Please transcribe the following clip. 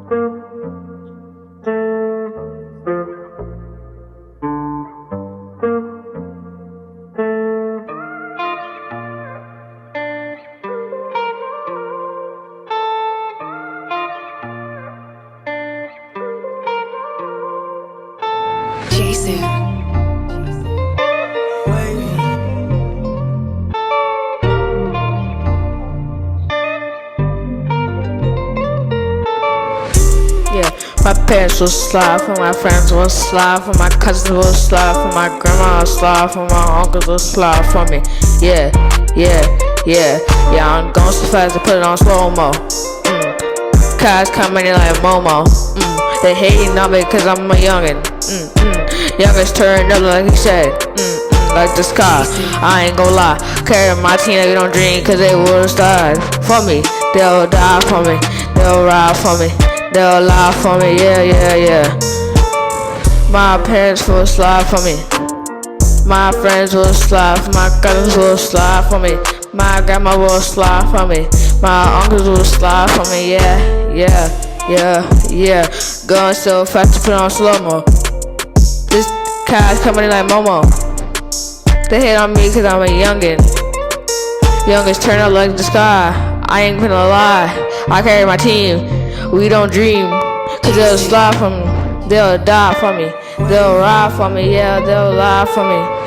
Jason. Yeah, my parents was slide, for my friends was slide, for my cousins was slide, for my grandma was slide, for my uncles was slide for me. Yeah, I'm going so fast to put it on slow-mo. Cars coming in like Momo. They hating on me cause I'm a youngin'. Youngest turned up like he said. Like the sky, I ain't gon' lie. Carry my team like they don't dream cause they would've died for me. They'll die for me, they'll ride for me, they'll lie for me, yeah. My parents will slide for me. My friends will slide, my cousins will slide for me. My grandma will slide for me. My uncles will slide for me, yeah. Going so fast to put on slow-mo. This car's coming in like Momo. They hate on me cause I'm a youngin'. Youngest turn up like the sky. I ain't gonna lie, I carry my team. We don't dream, cause they'll slide for me. They'll die for me. They'll ride for me, yeah, they'll lie for me.